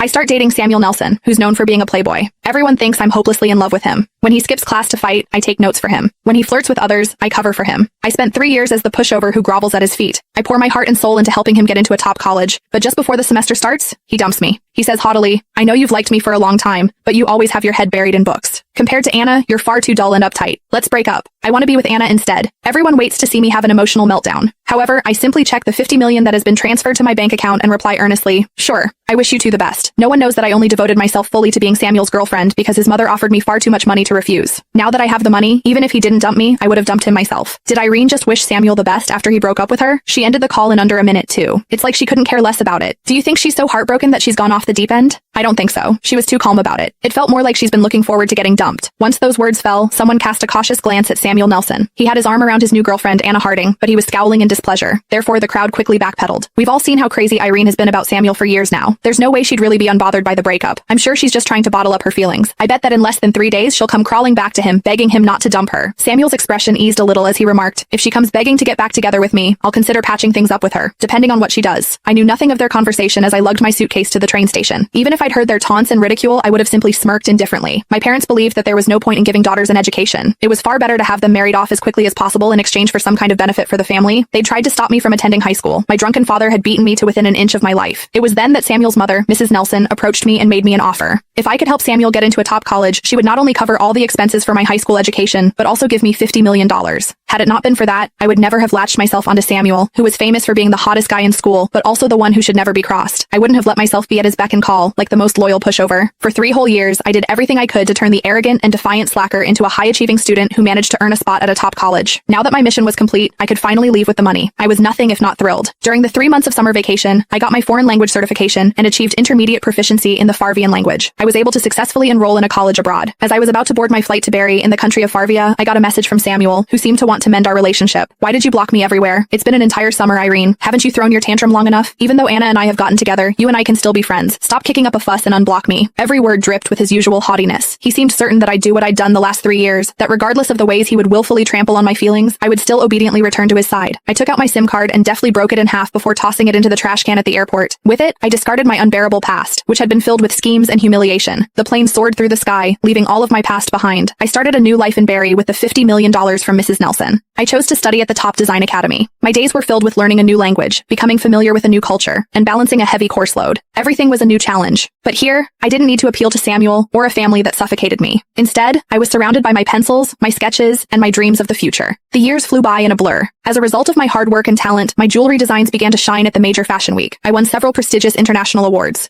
I start dating Samuel Nelson, who's known for being a playboy. Everyone thinks I'm hopelessly in love with him. When he skips class to fight, I take notes for him. When he flirts with others, I cover for him. I spent 3 years as the pushover who grovels at his feet. I pour my heart and soul into helping him get into a top college, but just before the semester starts, he dumps me. He says haughtily, "I know you've liked me for a long time, but you always have your head buried in books. Compared to Anna, you're far too dull and uptight. Let's break up. I want to be with Anna instead." Everyone waits to see me have an emotional meltdown. However, I simply check the $50 million that has been transferred to my bank account and reply earnestly, "Sure, I wish you two the best." No one knows that I only devoted myself fully to being Samuel's girlfriend because his mother offered me far too much money to refuse. Now that I have the money, even if he didn't dump me, I would have dumped him myself. Did Irene just wish Samuel the best after he broke up with her? She ended the call in under a minute too. It's like she couldn't care less about it. Do you think she's so heartbroken that she's gone off the deep end? I don't think so. She was too calm about it. It felt more like she's been looking forward to getting dumped. Once those words fell, someone cast a cautious glance at Samuel Nelson. He had his arm around his new girlfriend, Anna Harding, but he was scowling in displeasure. Therefore, the crowd quickly backpedaled. We've all seen how crazy Irene has been about Samuel for years now. There's no way she'd really be unbothered by the breakup. I'm sure she's just trying to bottle up her feelings. I bet that in less than 3 days, she'll come crawling back to him, begging him not to dump her. Samuel's expression eased a little as he remarked, "If she comes begging to get back together with me, I'll consider patching things up with her, depending on what she does." I knew nothing of their conversation as I lugged my suitcase to the train station. Even if I'd heard their taunts and ridicule, I would have simply smirked indifferently. My parents believed that there was no point in giving daughters an education. It was far better to have them married off as quickly as possible in exchange for some kind of benefit for the family. They'd tried to stop me from attending high school. My drunken father had beaten me to within an inch of my life. It was then that Samuel's mother, Mrs. Nelson, approached me and made me an offer. If I could help Samuel get into a top college, she would not only cover all the expenses for my high school education, but also give me $50 million. Had it not been for that, I would never have latched myself onto Samuel, who was famous for being the hottest guy in school, but also the one who should never be crossed. I wouldn't have let myself be at his beck and call, like the most loyal pushover. For 3 whole years, I did everything I could to turn the arrogant and defiant slacker into a high-achieving student who managed to earn a spot at a top college. Now that my mission was complete, I could finally leave with the money. I was nothing if not thrilled. During the 3 months of summer vacation, I got my foreign language certification and achieved intermediate proficiency in the Farvian language. I was able to successfully enroll in a college abroad. As I was about to board my flight to Bari in the country of Farvia, I got a message from Samuel, who seemed to want to mend our relationship. "Why did you block me everywhere? It's been an entire summer, Irene. Haven't you thrown your tantrum long enough? Even though Anna and I have gotten together, you and I can still be friends. Stop kicking up a fuss and unblock me." Every word dripped with his usual haughtiness. He seemed certain that I'd do what I'd done the last 3 years, that regardless of the ways he would willfully trample on my feelings, I would still obediently return to his side. I took out my SIM card and deftly broke it in half before tossing it into the trash can at the airport. With it, I discarded my unbearable past, which had been filled with schemes and humiliation. The plane soared through the sky, leaving all of my past behind. I started a new life in Bari with the $50 million from Mrs. Nelson. I chose to study at the top design academy. My days were filled with learning a new language, becoming familiar with a new culture, and balancing a heavy course load. Everything was a new challenge. But here, I didn't need to appeal to Samuel or a family that suffocated me. Instead, I was surrounded by my pencils, my sketches, and my dreams of the future. The years flew by in a blur. As a result of my hard work and talent, my jewelry designs began to shine at the major fashion week. I won several prestigious international awards.